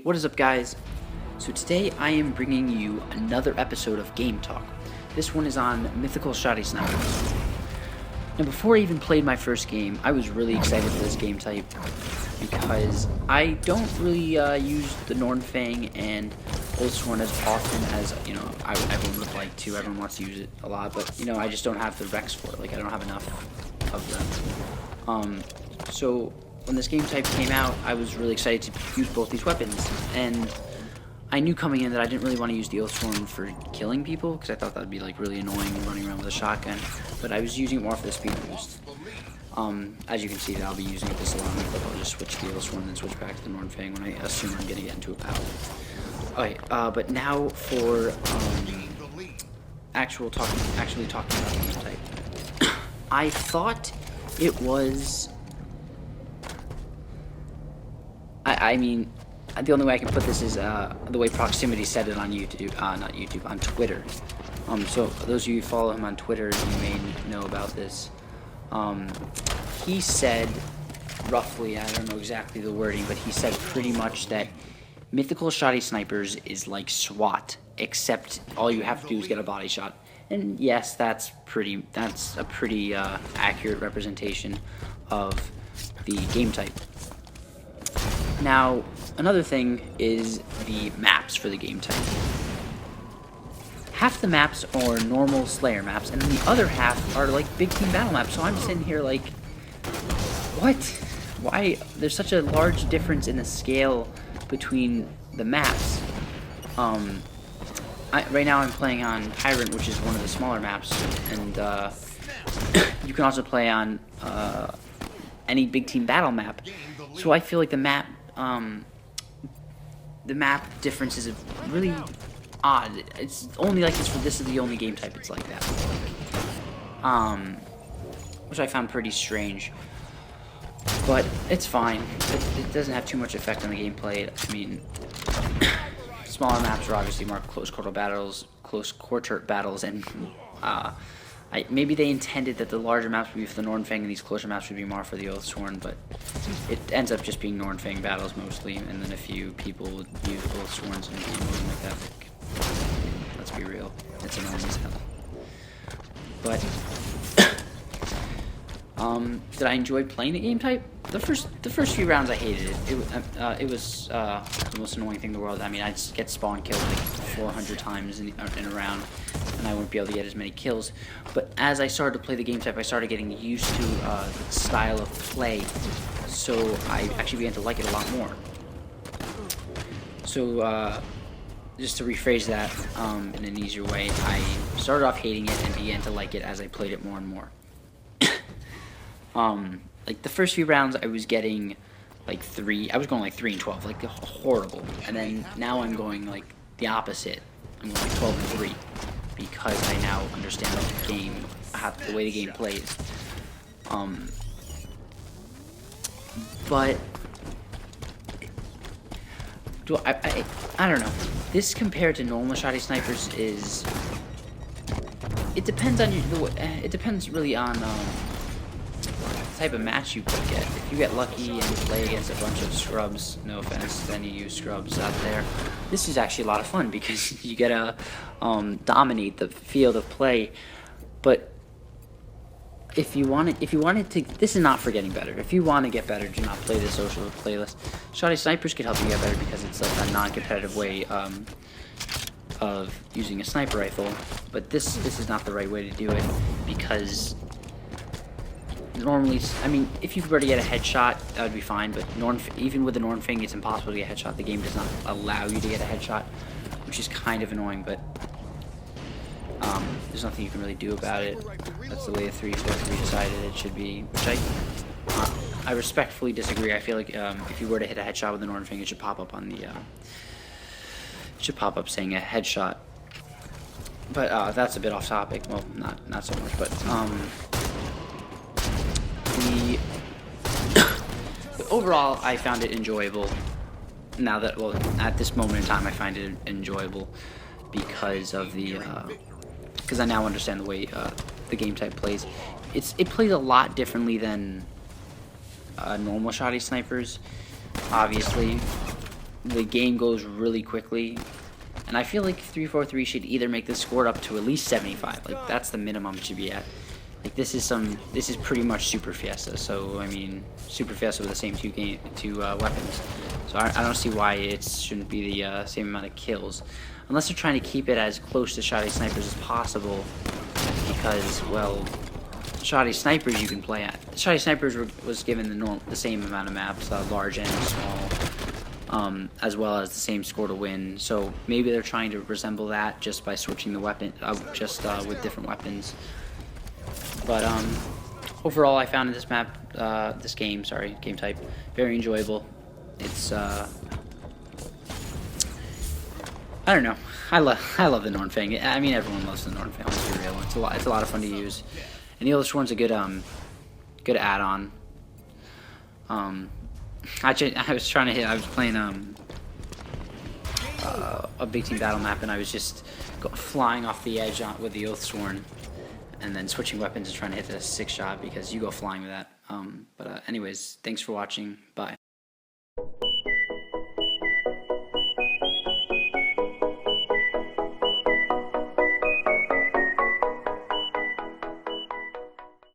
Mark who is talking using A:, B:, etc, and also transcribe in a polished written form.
A: What is up, guys? So today I am bringing you another episode of Game Talk. This one is on Mythical Shotty snipers. Now, before I even played my first game, I was really excited for this game type because I don't really use the Nornfang and Oathsworn as often as everyone would like to. Everyone wants to use it a lot, but I just don't have the Rex for it. Like, I don't have enough of them. So when this game type came out, I was really excited to use both these weapons, and I knew coming in that I didn't really want to use the Oathsworn for killing people because I thought that would be like really annoying running around with a shotgun, but I was using it more for the speed boost. As you can see, I'll be using it this long, but I'll just switch the Oathsworn and then switch back to the Nornfang when I assume I'm going to get into a battle. Okay, but now for actually talking about the game type. I thought it was... I mean, the only way I can put this is the way Proximity said it on YouTube, not YouTube, on Twitter. So those of you who follow him on Twitter, you may know about this. He said, roughly, I don't know exactly the wording, but he said pretty much that Mythical Shotty snipers is like SWAT, except all you have to do is get a body shot. And yes, that's a pretty accurate representation of the game type. Now, another thing is the maps for the game type. Half the maps are normal Slayer maps, and then the other half are like big team battle maps. So I'm sitting here like, what? Why? There's such a large difference in the scale between the maps. Right now I'm playing on Tyrant, which is one of the smaller maps, and you can also play on any big team battle map. So I feel like the map difference is really odd. It's only like this for this is the only game type it's like that. Which I found pretty strange. But it's fine. It doesn't have too much effect on the gameplay. I mean, smaller maps are obviously more close quarter battles, and maybe they intended that the larger maps would be for the Nornfang and these closer maps would be more for the Oathsworn, but it ends up just being Nornfang battles mostly, and then a few people would use Oathsworns and something like that. Like, let's be real, it's annoying as hell. But did I enjoy playing the game type? The first few rounds I hated it. It was the most annoying thing in the world. I mean, I'd get spawn killed like 400 times in a round, and I wouldn't be able to get as many kills. But as I started to play the game type, I started getting used to the style of play, so I actually began to like it a lot more. So just to rephrase that in an easier way, I started off hating it and began to like it as I played it more and more. Like the first few rounds I was getting like 3 and 12, like horrible. And then now I'm going like the opposite. I'm going like 12 and 3 because I now understand the way the game plays. But I don't know. This compared to normal Shotty snipers is, it depends on it depends really on type of match you could get. If you get lucky and you play against a bunch of scrubs, no offense, then you use scrubs out there. This is actually a lot of fun because you get to dominate the field of play. But if you wanted to, this is not for getting better. If you want to get better, do not play the social playlist. Shotty snipers could help you get better because it's like a non-competitive way of using a sniper rifle. But this is not the right way to do it because normally, I mean, if you were to get a headshot, that would be fine, but even with the Nornfang, it's impossible to get a headshot. The game does not allow you to get a headshot, which is kind of annoying, but there's nothing you can really do about it. That's the way the 343 decided it should be, which I respectfully disagree. I feel like if you were to hit a headshot with the Nornfang, it should pop up on the, it should pop up saying a headshot. But that's a bit off topic. Well, not so much, but but overall, I found it enjoyable. Now that, well, at this moment in time, I find it enjoyable because of because I now understand the way the game type plays. It plays a lot differently than normal Shotty snipers, obviously. the game goes really quickly. And I feel like 343 should either make the score up to at least 75. Like, that's the minimum it should be at. Like, this is pretty much Super Fiesta. So, I mean, Super Fiesta with the same two weapons. So I don't see why it shouldn't be the same amount of kills. Unless they're trying to keep it as close to Shotty Snipers as possible. Because, well, Shotty Snipers you can play at. Shotty Snipers was given the same amount of maps, large and small, as well as the same score to win. So maybe they're trying to resemble that just by switching the weapon, with different weapons. But overall, I found this game type, very enjoyable. It's I don't know. I love the Nornfang. I mean, everyone loves the Nornfang. Let's be real. It's a lot of fun to use. And the other one's a good add-on. I was playing a big team battle map, and I was just flying off the edge with the Oathsworn, and then switching weapons and trying to hit the 6-shot because you go flying with that. Anyways, thanks for watching. Bye.